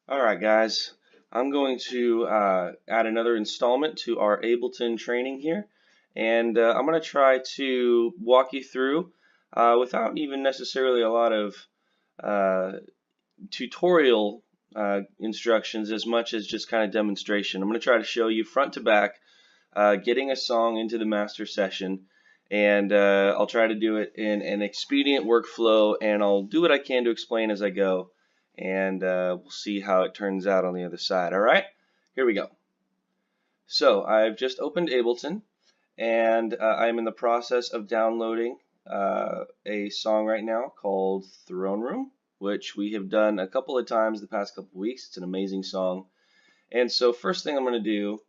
Alright guys, I'm going to add another installment to our Ableton training here, and I'm going to try to walk you through without even necessarily a lot of uh, tutorial instructions as much as just kind of demonstration. I'm going to try to show you front to back getting a song into the master session, and I'll try to do it in an expedient workflow, and I'll do what I can to explain as I go, and we'll see how it turns out on the other side. Alright, here we go. So I've just opened Ableton, and I'm in the process of downloading a song right now called Throne Room, which we have done a couple of times the past couple of weeks. It's an amazing song. And so first thing I'm going to do,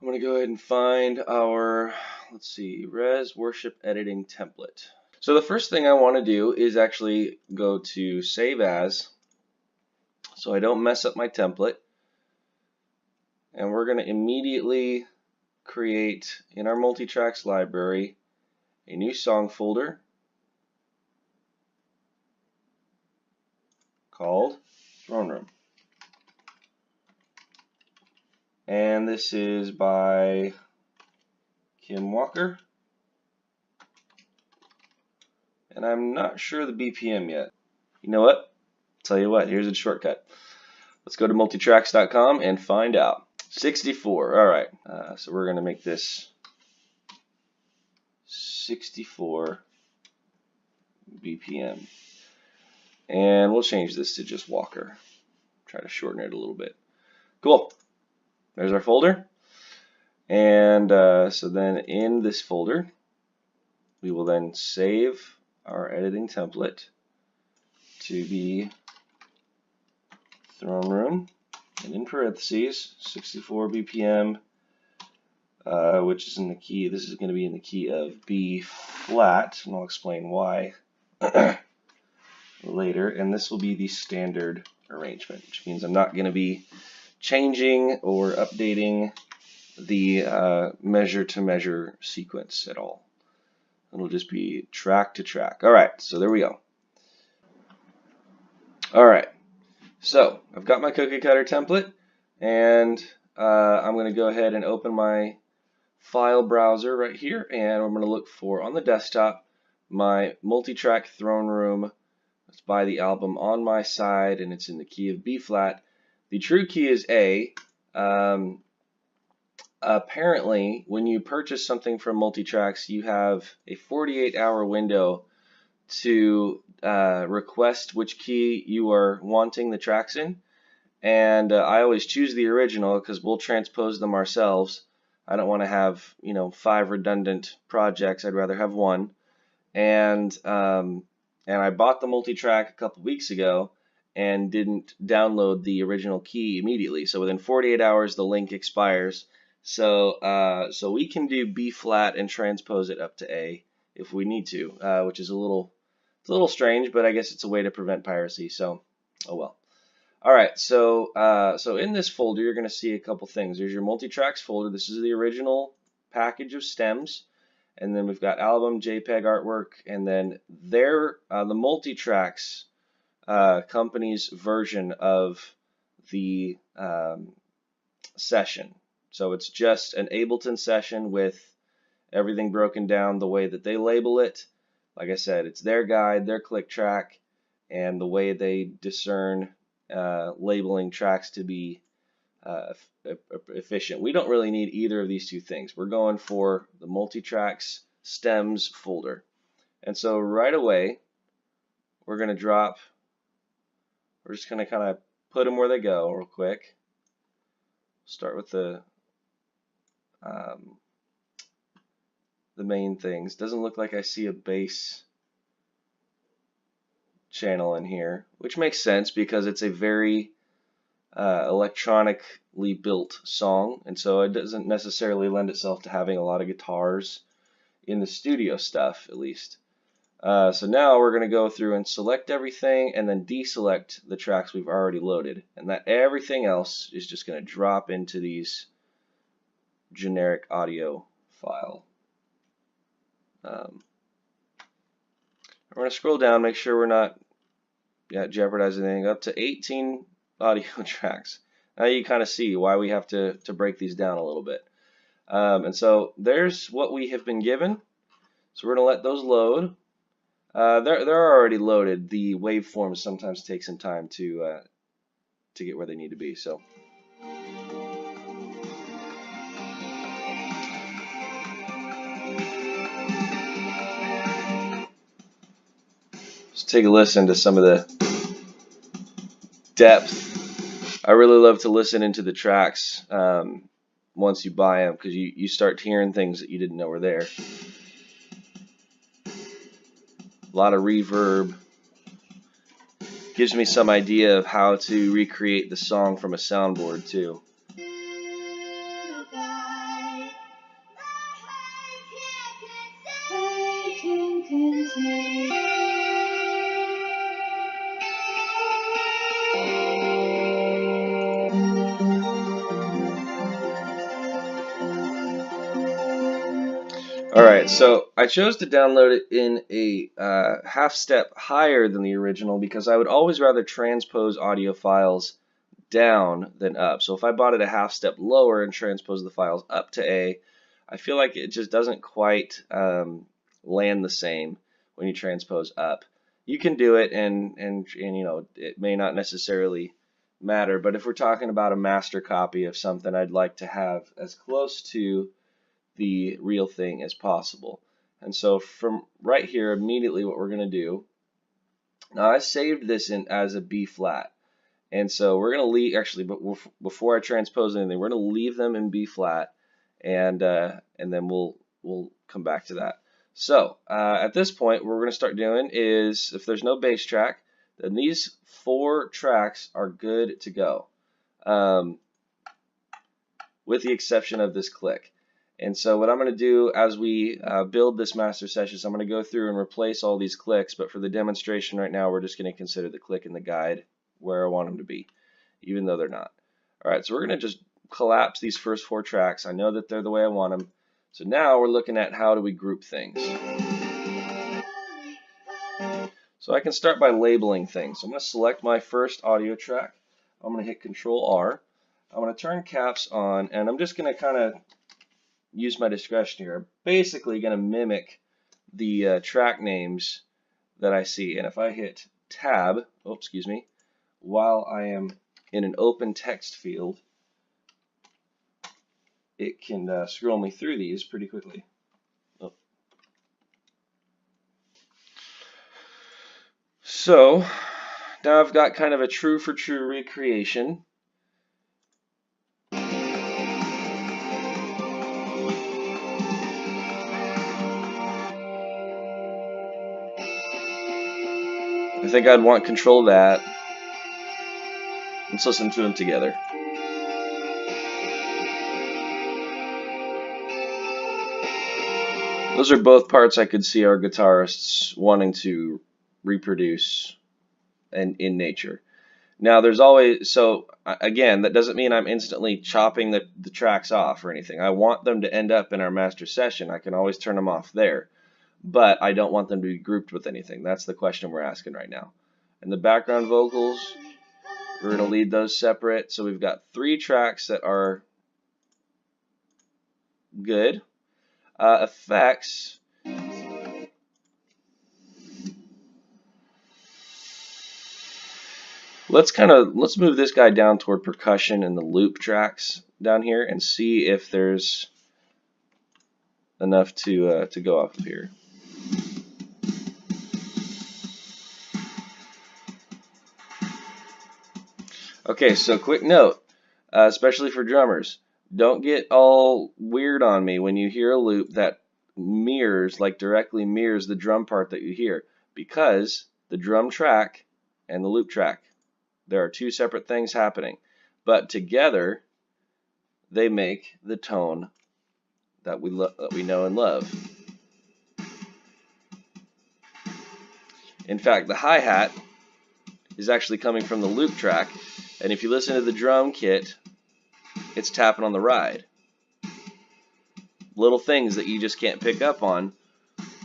I'm going to go ahead and find our, let's see, Res Worship Editing template. So the first thing I want to do is actually go to Save As, so I don't mess up my template. And we're going to immediately create in our multitracks library a new song folder called Throne Room. And this is by Kim Walker. And I'm not sure the BPM yet. You know what? Tell you what, here's a shortcut. Let's go to multitracks.com and find out. 64. Alright, so we're going to make this 64 BPM. And we'll change this to just Walker. Try to shorten it a little bit. Cool. There's our folder. And so then in this folder, we will then save our editing template to be Throne Room, and in parentheses, 64 BPM, which is in the key, this is going to be in the key of B flat, and I'll explain why later, and this will be the standard arrangement, which means I'm not going to be changing or updating the measure to measure sequence at all. It'll just be track to track. Alright, so there we go. Alright, so I've got my cookie cutter template, and I'm going to go ahead and open my file browser right here, and I'm going to look for, on the desktop, my multitrack Throne Room. It's by the album On My Side, and it's in the key of B flat. The true key is A. Apparently, when you purchase something from Multitracks, you have a 48-hour window to request which key you are wanting the tracks in, and I always choose the original because we'll transpose them ourselves. I don't want to have 5 redundant projects. I'd rather have one. And I bought the Multitrack a couple weeks ago and didn't download the original key immediately. So within 48 hours, the link expires. So we can do B flat and transpose it up to A if we need to, which is a little strange, but I guess it's a way to prevent piracy. So oh well. All right, so in this folder you're going to see a couple things. There's your multitracks folder. This is the original package of stems, and then we've got album, JPEG artwork, and then the multitracks company's version of the session. So it's just an Ableton session with everything broken down the way that they label it. Like I said, it's their guide, their click track, and the way they discern labeling tracks to be efficient. We don't really need either of these two things. We're going for the multitracks stems folder. And so right away, we're going to we're just going to kind of put them where they go real quick. Start with the main things. Doesn't look like I see a bass channel in here, which makes sense because it's a very electronically built song, and so it doesn't necessarily lend itself to having a lot of guitars in the studio stuff, at least. So now we're going to go through and select everything and then deselect the tracks we've already loaded, and that everything else is just going to drop into these generic audio file. We're going to scroll down, make sure we're not jeopardizing anything. Up to 18 audio tracks. Now you kind of see why we have to break these down a little bit. And so there's what we have been given. So we're going to let those load. They're already loaded. The waveforms sometimes take some time to get where they need to be. So let's take a listen to some of the depth. I really love to listen into the tracks once you buy them, because you start hearing things that you didn't know were there. A lot of reverb. Gives me some idea of how to recreate the song from a soundboard too. Alright, so I chose to download it in a half step higher than the original because I would always rather transpose audio files down than up. So if I bought it a half step lower and transposed the files up to A, I feel like it just doesn't quite land the same when you transpose up. You can do it, and you know, it may not necessarily matter, but if we're talking about a master copy of something, I'd like to have as close to the real thing as possible. And so from right here, immediately what we're going to do, now I saved this in as a B flat. And so we're going to leave, actually, but before I transpose anything, we're going to leave them in B flat, and then we'll come back to that. So at this point, what we're going to start doing is, if there's no bass track, then these 4 tracks are good to go, with the exception of this click. And so what I'm going to do as we build this master session is I'm going to go through and replace all these clicks, but for the demonstration right now, we're just going to consider the click in the guide where I want them to be, even though they're not. All right, so we're going to just collapse these first 4 tracks. I know that they're the way I want them. So now we're looking at how do we group things. So I can start by labeling things. So I'm going to select my first audio track. I'm going to hit Control R. I'm going to turn caps on, and I'm just going to kind of use my discretion here. I'm basically going to mimic the track names that I see. And if I hit Tab, while I am in an open text field, it can scroll me through these pretty quickly. Oh. So now I've got kind of a true for true recreation. I think I'd want control of that. Let's listen to them together. Those are both parts I could see our guitarists wanting to reproduce and in nature. Now there's always, so again, that doesn't mean I'm instantly chopping the tracks off or anything. I want them to end up in our master session. I can always turn them off there, but I don't want them to be grouped with anything. That's the question we're asking right now. And the background vocals, we're going to leave those separate. So we've got 3 tracks that are good. Effects. Let's move this guy down toward percussion and the loop tracks down here and see if there's enough to go off of here. Okay, so quick note, especially for drummers, don't get all weird on me when you hear a loop that mirrors, like directly mirrors the drum part that you hear, because the drum track and the loop track, there are 2 separate things happening, but together they make the tone that we know and love. In fact, the hi-hat is actually coming from the loop track, and if you listen to the drum kit, it's tapping on the ride. Little things that you just can't pick up on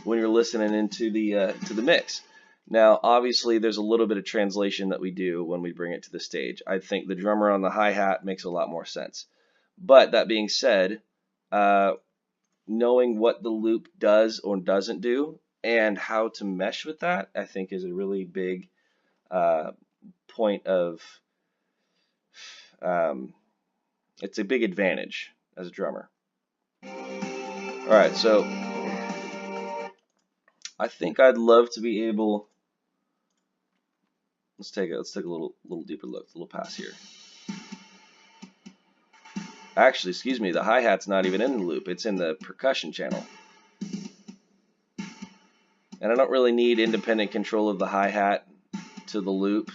when you're listening into the mix. Now, obviously, there's a little bit of translation that we do when we bring it to the stage. I think the drummer on the hi-hat makes a lot more sense. But that being said, knowing what the loop does or doesn't do and how to mesh with that, I think is a really big point of, it's a big advantage as a drummer. All right, so I think I'd love to be able, let's take a little deeper look, a little pass here. Actually, excuse me, the hi-hat's not even in the loop, it's in the percussion channel. And I don't really need independent control of the hi-hat to the loop.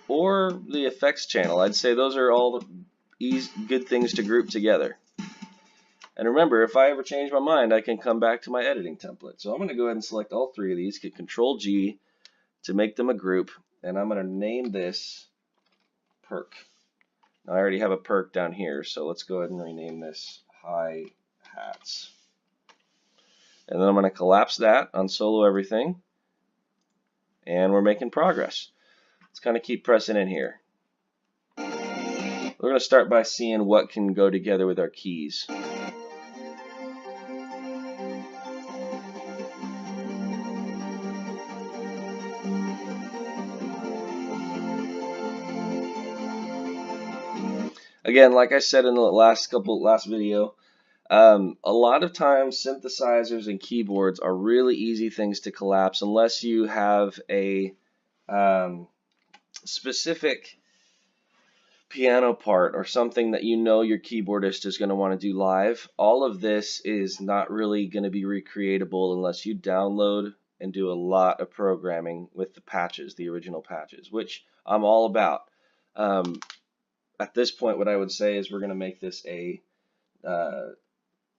Or the effects channel. I'd say those are all good things to group together. And remember, if I ever change my mind, I can come back to my editing template. So I'm going to go ahead and select all three of these, hit Control G to make them a group, and I'm going to name this perk. Now I already have a perk down here, so let's go ahead and rename this hi-hats. And then I'm going to collapse that on solo everything, and we're making progress. Let's kind of keep pressing in here. We're going to start by seeing what can go together with our keys. Again, like I said in the last video, a lot of times synthesizers and keyboards are really easy things to collapse unless you have a specific piano part or something that you know your keyboardist is going to want to do live. All of this is not really going to be recreatable unless you download and do a lot of programming with the patches, the original patches, which I'm all about. At this point, what I would say is we're going to make this a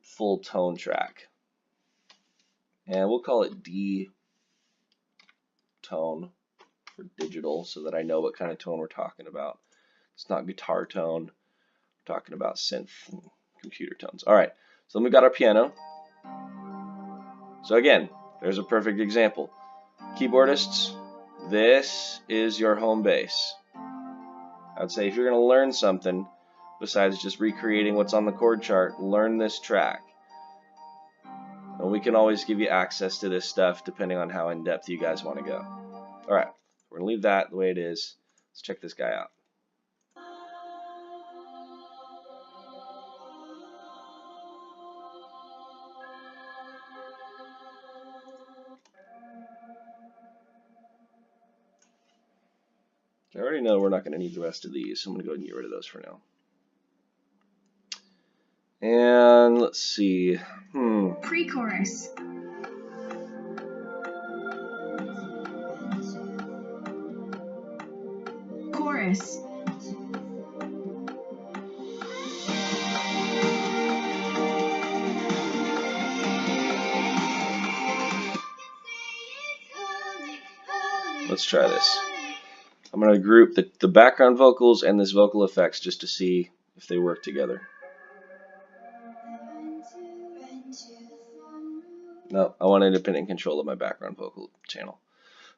full tone track. And we'll call it D tone for digital so that I know what kind of tone we're talking about. It's not guitar tone. We're talking about synth and computer tones. All right, so then we've got our piano. So again, there's a perfect example. Keyboardists, this is your home base. I would say if you're going to learn something besides just recreating what's on the chord chart, learn this track. And we can always give you access to this stuff depending on how in depth you guys want to go. All right, we're going to leave that the way it is. Let's check this guy out. I already know we're not going to need the rest of these, so I'm going to go ahead and get rid of those for now. And let's see. Pre-chorus. Chorus. Let's try this. I'm going to group the background vocals and this vocal effects just to see if they work together. No, I want independent control of my background vocal channel.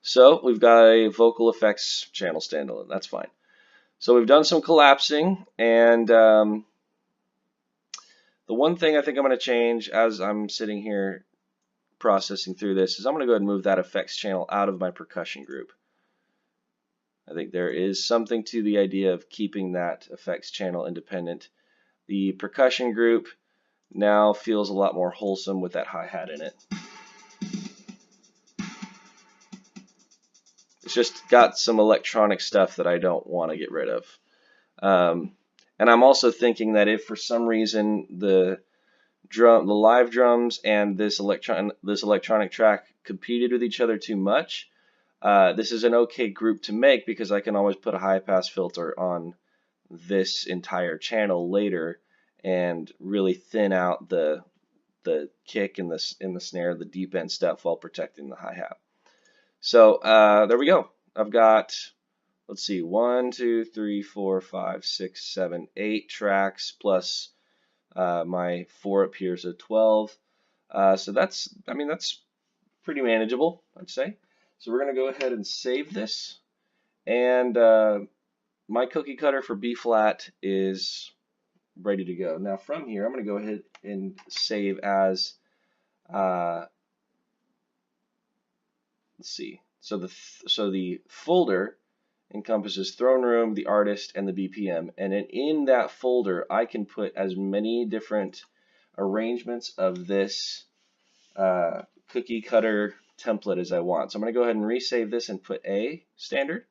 So we've got a vocal effects channel standalone. That's fine. So we've done some collapsing, and the one thing I think I'm going to change as I'm sitting here processing through this is I'm going to go ahead and move that effects channel out of my percussion group. I think there is something to the idea of keeping that effects channel independent. The percussion group now feels a lot more wholesome with that hi-hat in it. It's just got some electronic stuff that I don't want to get rid of. And I'm also thinking that if for some reason the live drums and this electronic track competed with each other too much, this is an okay group to make because I can always put a high pass filter on this entire channel later and really thin out the kick and the snare, the deep end stuff while protecting the hi-hat. So there we go. I've got, let's see, 1, 2, 3, 4, 5, 6, 7, 8 tracks plus my 4 up here, so 12. So that's, I mean, that's pretty manageable, I'd say. So we're going to go ahead and save this. And my cookie cutter for B flat is ready to go. Now from here, I'm going to go ahead and save as, let's see. So the folder encompasses throne room, the artist, and the BPM. And in that folder, I can put as many different arrangements of this cookie cutter template as I want. So I'm going to go ahead and resave this and put A standard.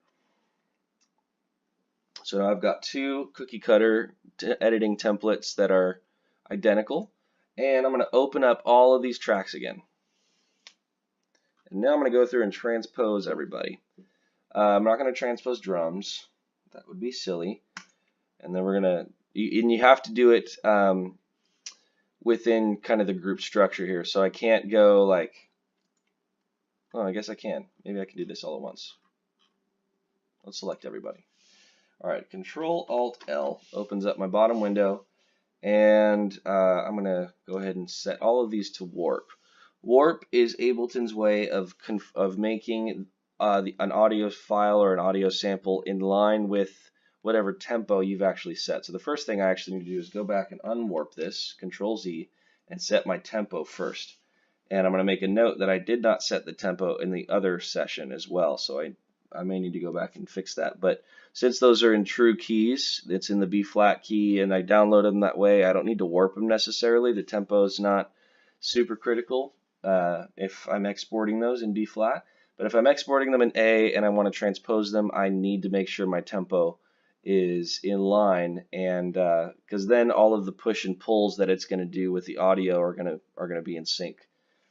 So now I've got two cookie cutter editing templates that are identical. And I'm going to open up all of these tracks again. And now I'm going to go through and transpose everybody. I'm not going to transpose drums. That would be silly. And then we're going to, and you have to do it within kind of the group structure here. So I can't go like, oh, I guess I can. Maybe I can do this all at once. Let's select everybody. All right, Control-Alt-L opens up my bottom window, and I'm going to go ahead and set all of these to warp. Warp is Ableton's way of making an audio file or an audio sample in line with whatever tempo you've actually set. So the first thing I actually need to do is go back and unwarp this, Control-Z, and set my tempo first. And I'm going to make a note that I did not set the tempo in the other session as well, so I may need to go back and fix that. But since those are in true keys, it's in the B flat key, and I download them that way, I don't need to warp them necessarily. The tempo is not super critical if I'm exporting those in B flat. But if I'm exporting them in A and I want to transpose them, I need to make sure my tempo is in line, and because then all of the push and pulls that it's going to do with the audio are going to be in sync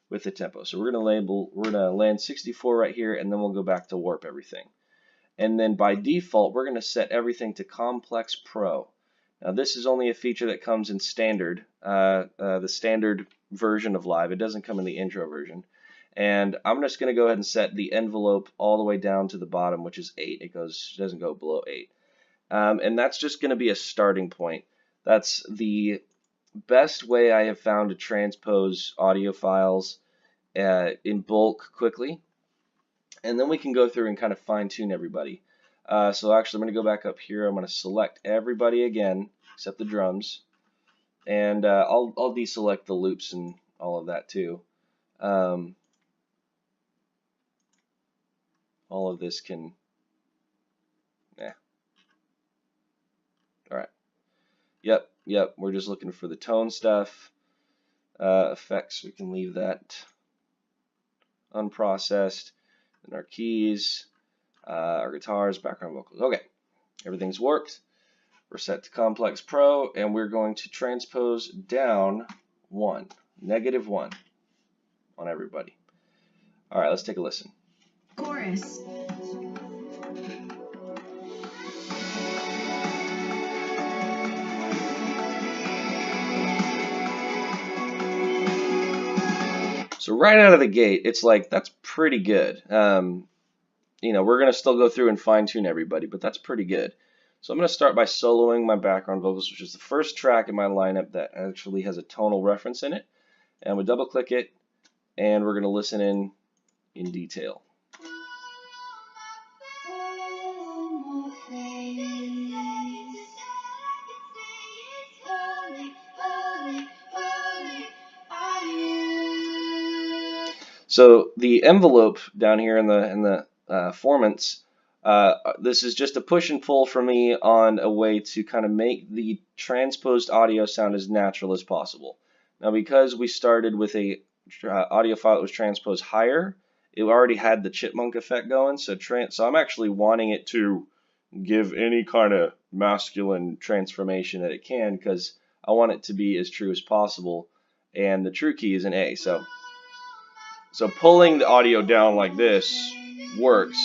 with the tempo. So we're going to land 64 right here, and then we'll go back to warp everything. And then by default, we're going to set everything to Complex Pro. Now this is only a feature that comes in standard, the standard version of Live. It doesn't come in the intro version. And I'm just going to go ahead and set the envelope all the way down to the bottom, which is 8. It doesn't go below 8. And that's just going to be a starting point. That's the best way I have found to transpose audio files in bulk quickly. And then we can go through and kind of fine tune everybody. So actually I'm going to go back up here. I'm going to select everybody again except the drums. And I'll deselect the loops and all of that too. All of this can, all right. Yep, we're just looking for the tone stuff. Effects, we can leave that unprocessed. And our keys, our guitars, background vocals. Okay, everything's worked. We're set to Complex Pro, and we're going to transpose down -1 on everybody. All right, let's take a listen. Chorus. So right out of the gate, it's like, that's pretty good. You know, we're going to still go through and fine tune everybody, but that's pretty good. So I'm going to start by soloing my background vocals, which is the first track in my lineup that actually has a tonal reference in it. And we double click it, and we're going to listen in detail. So the envelope down here in the formants, this is just a push and pull for me on a way to kind of make the transposed audio sound as natural as possible. Now, because we started with a audio file that was transposed higher, it already had the chipmunk effect going. So I'm actually wanting it to give any kind of masculine transformation that it can, because I want it to be as true as possible. And the true key is an A. So pulling the audio down like this works.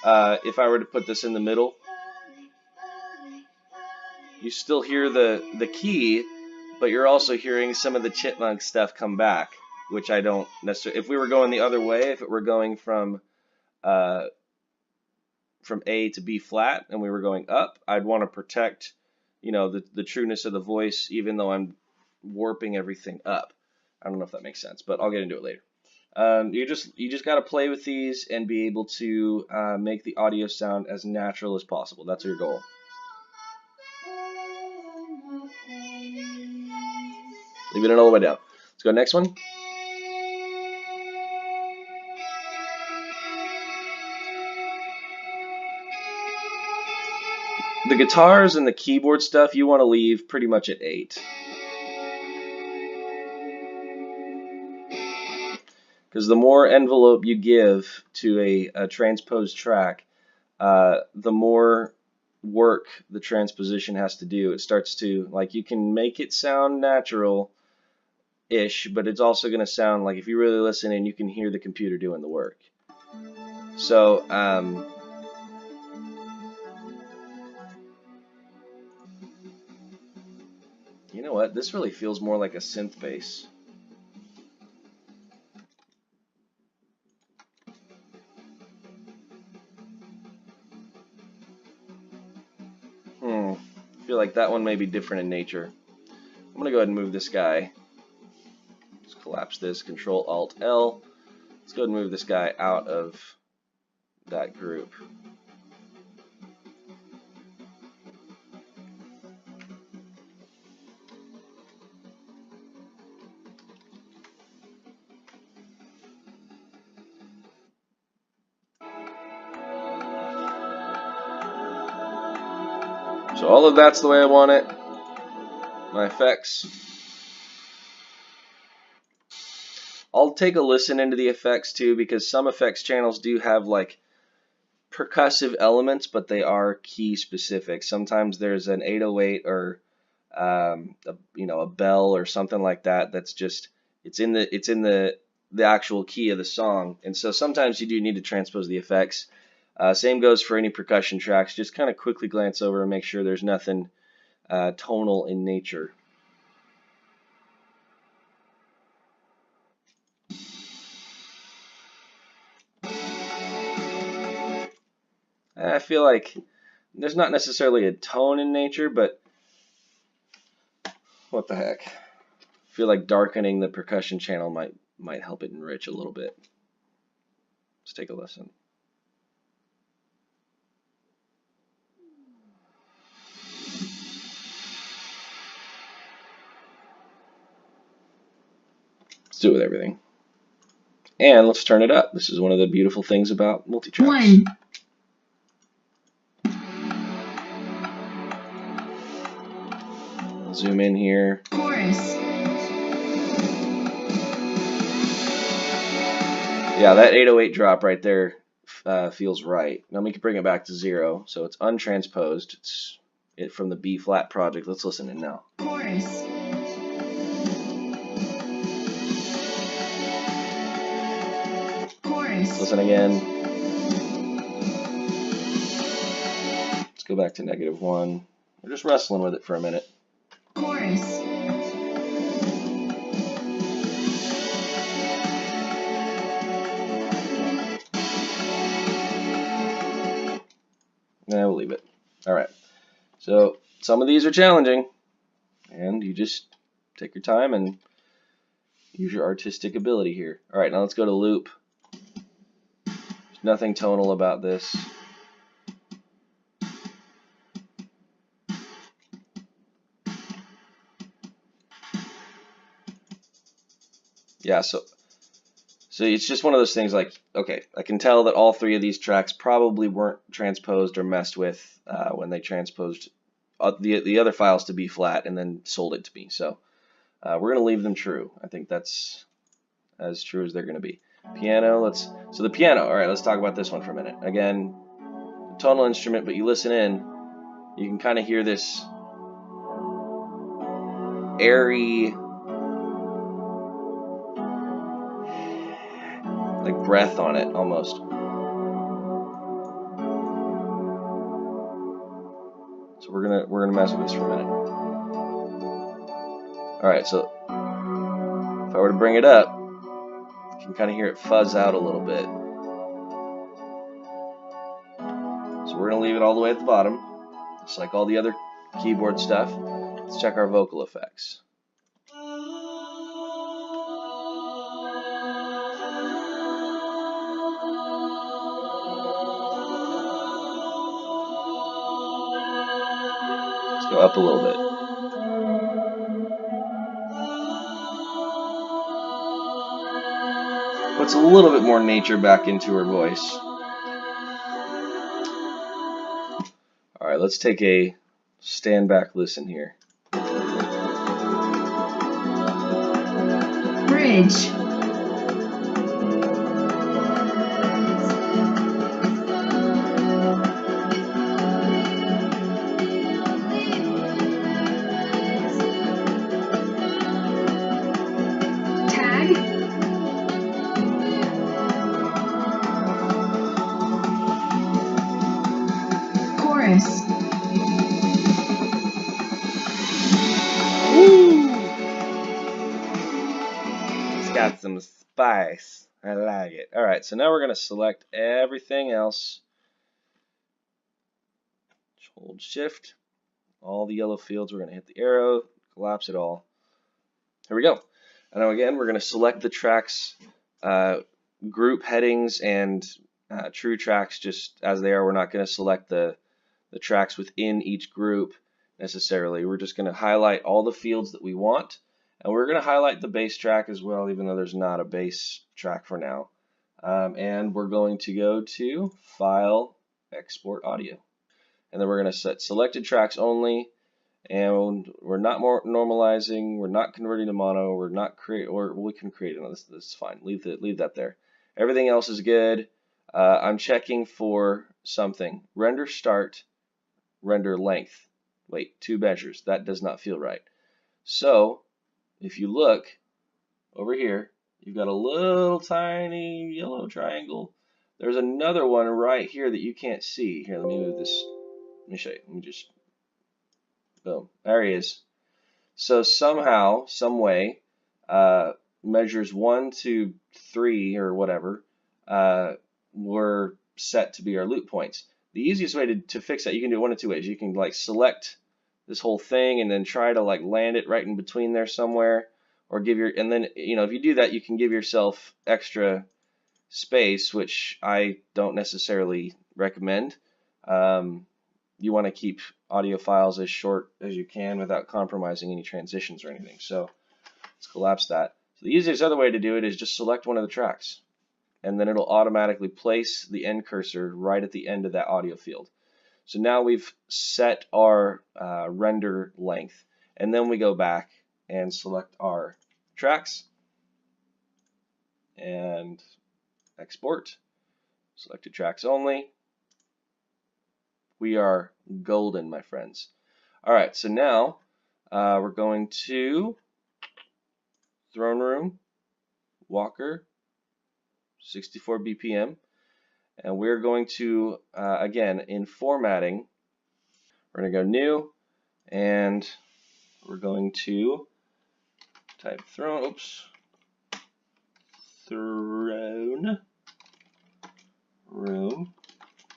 If I were to put this in the middle, you still hear the key, but you're also hearing some of the chipmunk stuff come back, which I don't necessarily. If we were going the other way, if it were going from A to B flat and we were going up, I'd want to protect, you know, the trueness of the voice, even though I'm warping everything up. I don't know if that makes sense, but I'll get into it later. You just got to play with these and be able to make the audio sound as natural as possible. That's your goal. Leave it all the way down. Let's go next one. The guitars and the keyboard stuff you want to leave pretty much at 8. Because the more envelope you give to a transposed track, the more work the transposition has to do. It starts to, like, you can make it sound natural-ish, but it's also going to sound like, if you really listen in, you can hear the computer doing the work. So, you know what? This really feels more like a synth bass. I feel like that one may be different in nature. I'm going to go ahead and move this guy. Let's collapse this. Control-Alt-L. Let's go ahead and move this guy out of that group. So all of that's the way I want it. My effects. I'll take a listen into the effects too, because some effects channels do have like percussive elements, but they are key specific. Sometimes there's an 808 or a bell or something like that that's just it's in the actual key of the song, and so sometimes you do need to transpose the effects. Same goes for any percussion tracks. Just kind of quickly glance over and make sure there's nothing tonal in nature. I feel like there's not necessarily a tone in nature, but what the heck? I feel like darkening the percussion channel might help it enrich a little bit. Let's take a listen. Let's do it with everything. And let's turn it up. This is one of the beautiful things about multitracks. 1. Zoom in here. Chorus. Yeah, that 808 drop right there feels right. Now we can bring it back to 0, so it's untransposed. It's it from the B flat project. Let's listen in now. Chorus. Chorus. Let's listen again. Let's go back to -1. We're just wrestling with it for a minute. Chorus. Nah, we'll leave it. All right. So some of these are challenging, and you just take your time and use your artistic ability here. All right, now let's go to loop. There's nothing tonal about this. Yeah, so it's just one of those things like, okay, I can tell that all 3 of these tracks probably weren't transposed or messed with when they transposed the other files to B flat and then sold it to me. So we're going to leave them true. I think that's as true as they're going to be. Piano, so the piano, all right, let's talk about this one for a minute. Again, tonal instrument, but you listen in, you can kind of hear this airy, like breath on it almost. So we're gonna mess with this for a minute. All right, so if I were to bring it up, you can kind of hear it fuzz out a little bit. So we're gonna leave it all the way at the bottom, just like all the other keyboard stuff. Let's check our vocal effects. Go up a little bit. Puts a little bit more nature back into her voice. All right, let's take a stand back listen here. Bridge. Tag. Chorus. Woo! It's got some spice. I like it. All right, so now we're going to select everything else. Hold shift. All the yellow fields, we're going to hit the arrow, collapse it all. Here we go. And now again, we're going to select the tracks, group headings and true tracks just as they are. We're not going to select the tracks within each group necessarily. We're just going to highlight all the fields that we want. And we're going to highlight the bass track as well, even though there's not a bass track for now. And we're going to go to File, Export Audio. And then we're going to set selected tracks only. And we're not normalizing, we're not converting to mono, we're not or we can create it. This is fine. Leave that there. Everything else is good. I'm checking for something. Render start, render length. Wait, 2 measures. That does not feel right. So if you look over here, you've got a little tiny yellow triangle. There's another one right here that you can't see. Here, let me move this. Let me show you. Let me just. Boom. There he is. So somehow, some way, measures 1 to 3 or whatever were set to be our loop points. The easiest way to fix that, you can do it one of 2 ways. You can like select this whole thing and then try to like land it right in between there somewhere, or and then if you do that, you can give yourself extra space, which I don't necessarily recommend. You want to keep audio files as short as you can without compromising any transitions or anything. So let's collapse that. So the easiest other way to do it is just select one of the tracks, and then it'll automatically place the end cursor right at the end of that audio field. So now we've set our render length, and then we go back and select our tracks and export. Selected tracks only. We are golden, my friends. All right, so now we're going to Throne Room, Walker, 64 BPM, and we're going to, again, in formatting, we're going to go New, and we're going to type Throne Room,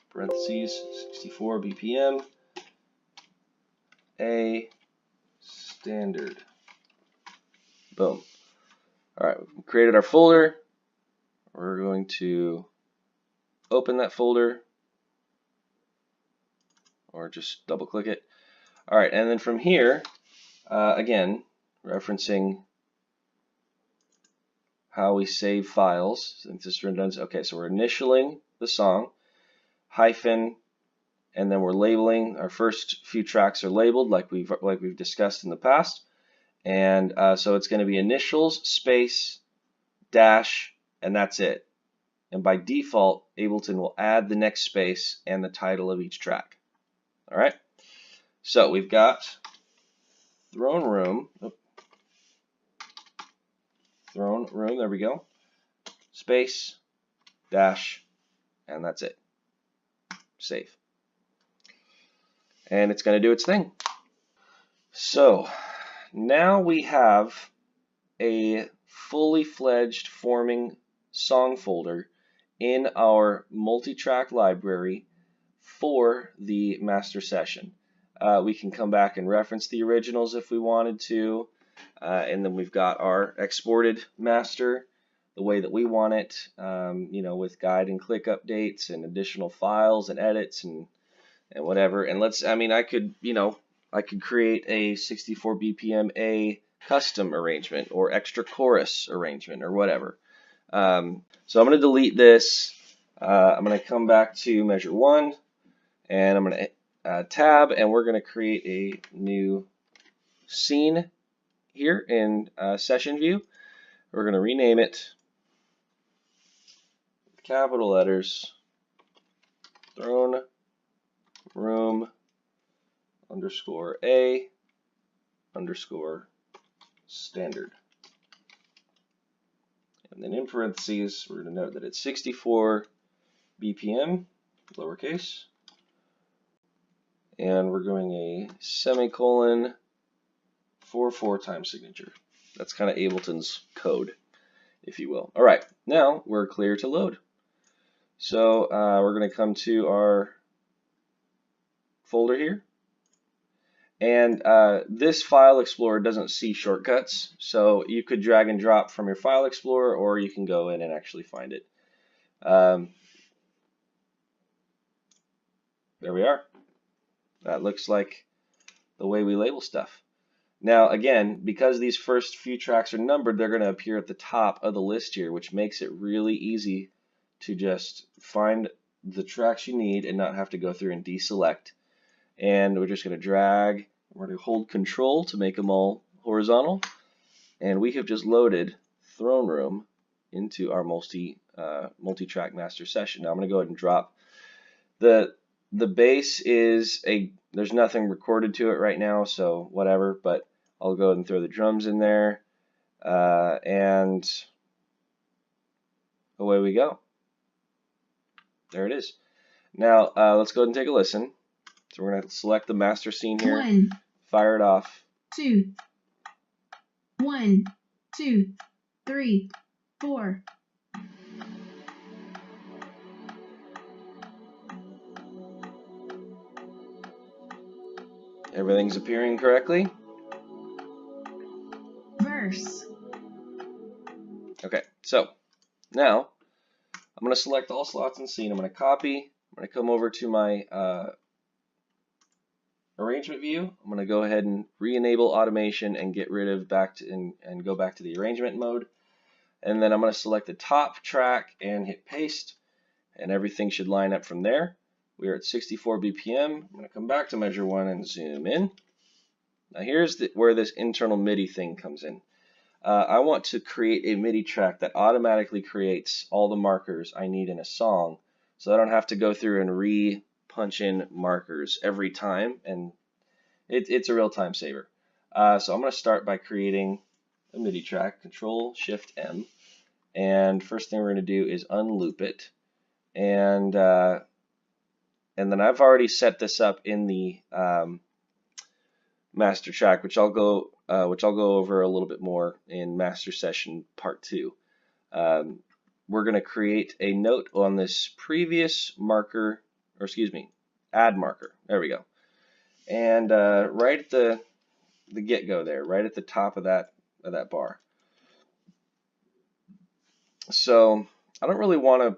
parentheses, 64 BPM, a standard. Boom. All right, we created our folder. We're going to open that folder, or just double click it. All right, and then from here, again, referencing how we save files, since this is redundant. Okay, so we're initialing the song, hyphen, and then we're labeling. Our first few tracks are labeled like we've discussed in the past, and so it's going to be initials space dash, and that's it. And by default, Ableton will add the next space and the title of each track. All right. So we've got Throne Room. Throne Room. There we go. Space dash, and that's it. Save. And it's going to do its thing. So now we have a fully fledged forming song folder in our multi-track library for the master session. We can come back and reference the originals if we wanted to, and then we've got our exported master the way that we want it, with guide and click updates and additional files and edits and whatever. And I could, I could create a 64 BPM A custom arrangement or extra chorus arrangement or whatever. So I'm going to delete this. I'm going to come back to measure 1, and I'm going to tab, and we're going to create a new scene here in session view. We're going to rename it, capital letters, throne room underscore A underscore standard. And then in parentheses, we're going to note that it's 64 BPM, lowercase. And we're going a semicolon 4 times signature. That's kind of Ableton's code, if you will. All right, now we're clear to load. So we're going to come to our folder here. And this File Explorer doesn't see shortcuts, so you could drag and drop from your File Explorer, or you can go in and actually find it. There we are. That looks like the way we label stuff. Now again, because these first few tracks are numbered, they're going to appear at the top of the list here, which makes it really easy to just find the tracks you need and not have to go through and deselect. And we're just going to drag, we're going to hold Control to make them all horizontal, and we have just loaded Throne Room into our multi-track master session. Now I'm going to go ahead and drop the bass is there's nothing recorded to it right now, so whatever, but I'll go ahead and throw the drums in there, and away we go. There it is. Now let's go ahead and take a listen. So we're going to select the master scene here, 1, fire it off. 2, 1, 2, 3, 4. Everything's appearing correctly. Verse. Okay, so now I'm going to select all slots in scene. I'm going to copy. I'm going to come over to my arrangement view. I'm going to go ahead and re-enable automation and get rid of and go back to the arrangement mode. And then I'm going to select the top track and hit paste, and everything should line up from there. We are at 64 BPM. I'm going to come back to measure 1 and zoom in. Now here's where this internal MIDI thing comes in. I want to create a MIDI track that automatically creates all the markers I need in a song, so I don't have to go through and re-punch in markers every time, and it's a real time saver. So I'm going to start by creating a MIDI track, Control-Shift-M, and first thing we're going to do is unloop it, and then I've already set this up in the master track, which I'll go over a little bit more in master session part 2. We're going to create a note on this previous marker, or excuse me, add marker. There we go. And right at the get-go there, right at the top of that bar. So I don't really want to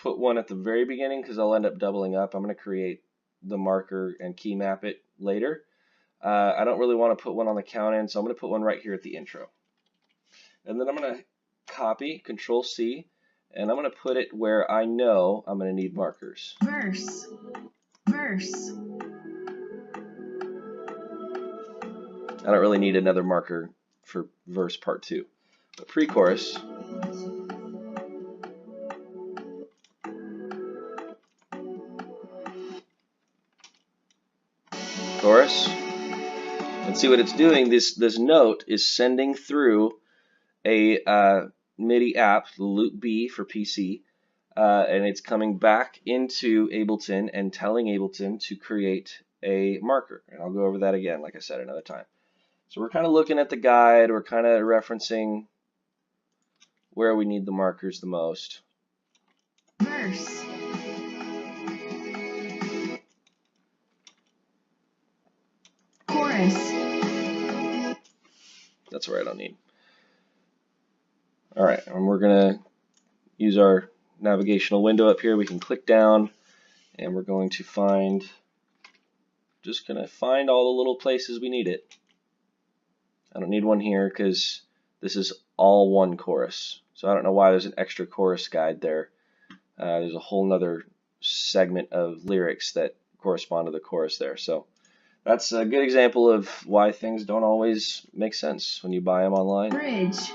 put one at the very beginning because I'll end up doubling up. I'm going to create the marker and key map it later. I don't really want to put one on the count end, so I'm going to put one right here at the intro. And then I'm going to copy, Control-C, and I'm going to put it where I know I'm going to need markers. Verse. Verse. I don't really need another marker for verse part 2. But pre-chorus, chorus, and see what it's doing. This note is sending through a MIDI app, Loop B for PC, and it's coming back into Ableton and telling Ableton to create a marker. And I'll go over that again, like I said, another time. So we're kind of looking at the guide, we're kind of referencing where we need the markers the most. Verse. Chorus. That's where I don't need. All right, and we're gonna use our navigational window up here. We can click down, and we're going to find just going to find all the little places we need it. I don't need one here because this is all one chorus. So I don't know why there's an extra chorus guide there. There's a whole nother segment of lyrics that correspond to the chorus there. So that's a good example of why things don't always make sense when you buy them online. Bridge.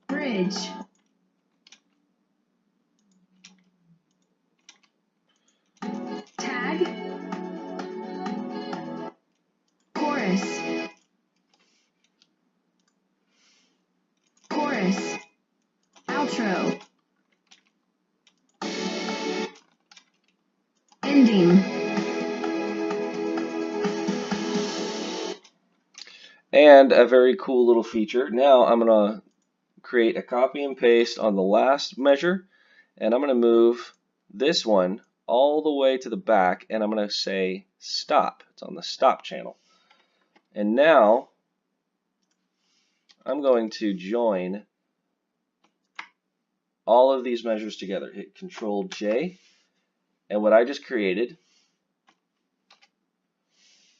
Bridge. Tag. Chorus. Chorus. Outro. Ending. And a very cool little feature. Now I'm going to create a copy and paste on the last measure, and I'm going to move this one all the way to the back, and I'm going to say stop. It's on the stop channel. And now I'm going to join all of these measures together. Hit Control J, and what I just created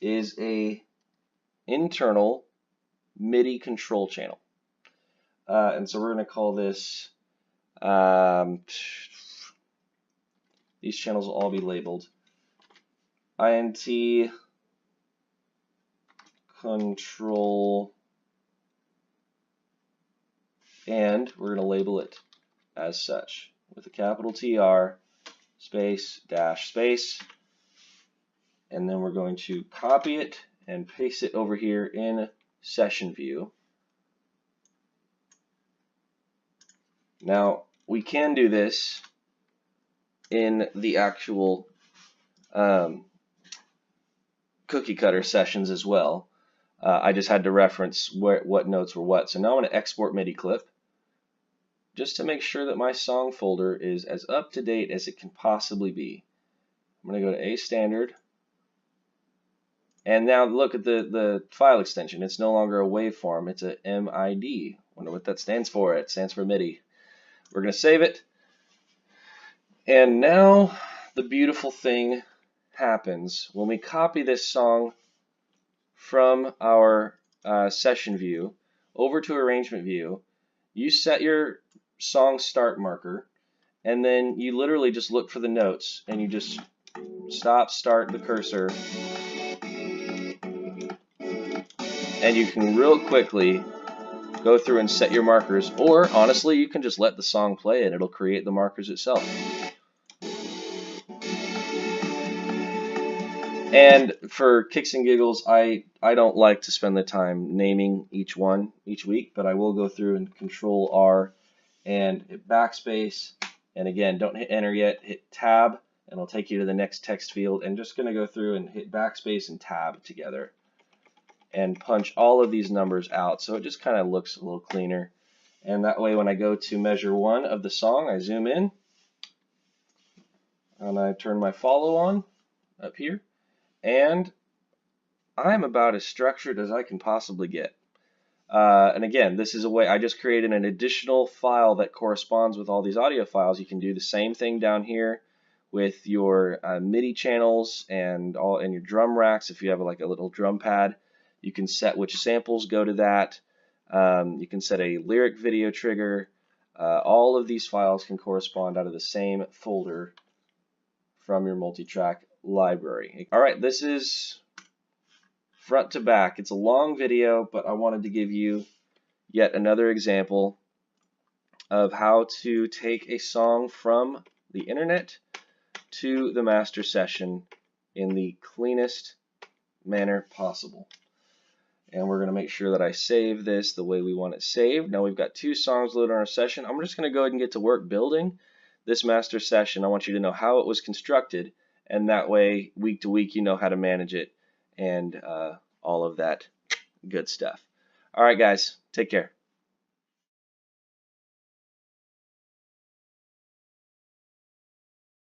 is a internal MIDI control channel. And so we're going to call this, these channels will all be labeled INT control, and we're going to label it as such with a capital TR space dash space, and then we're going to copy it and paste it over here in session view. Now we can do this in the actual cookie cutter sessions as well. I just had to reference what notes were what. So now I'm going to export MIDI clip just to make sure that my song folder is as up to date as it can possibly be. I'm going to go to A standard, and now look at the file extension. It's no longer a waveform, it's a MID. Wonder what that stands for. It stands for MIDI. We're going to save it, and now the beautiful thing happens when we copy this song from our session view over to arrangement view. You set your song start marker, and then you literally just look for the notes and you just stop, start the cursor, and you can real quickly go through and set your markers, or honestly you can just let the song play and it'll create the markers itself. And for kicks and giggles, I don't like to spend the time naming each one each week, but I will go through and Control R and hit backspace, and again, don't hit enter yet, hit tab, and it'll take you to the next text field, and just going to go through and hit backspace and tab together and punch all of these numbers out so it just kind of looks a little cleaner. And that way when I go to measure 1 of the song, I zoom in and I turn my follow on up here, and I'm about as structured as I can possibly get. And again, this is a way I just created an additional file that corresponds with all these audio files. You can do the same thing down here with your MIDI channels and your drum racks. If you have like a little drum pad, you can set which samples go to that. You can set a lyric video trigger. All of these files can correspond out of the same folder from your multi-track library. All right, this is front to back. It's a long video, but I wanted to give you yet another example of how to take a song from the internet to the master session in the cleanest manner possible. And we're going to make sure that I save this the way we want it saved. Now we've got 2 songs loaded on our session. I'm just going to go ahead and get to work building this master session. I want you to know how it was constructed, and that way week to week you know how to manage it and all of that good stuff. All right guys, take care.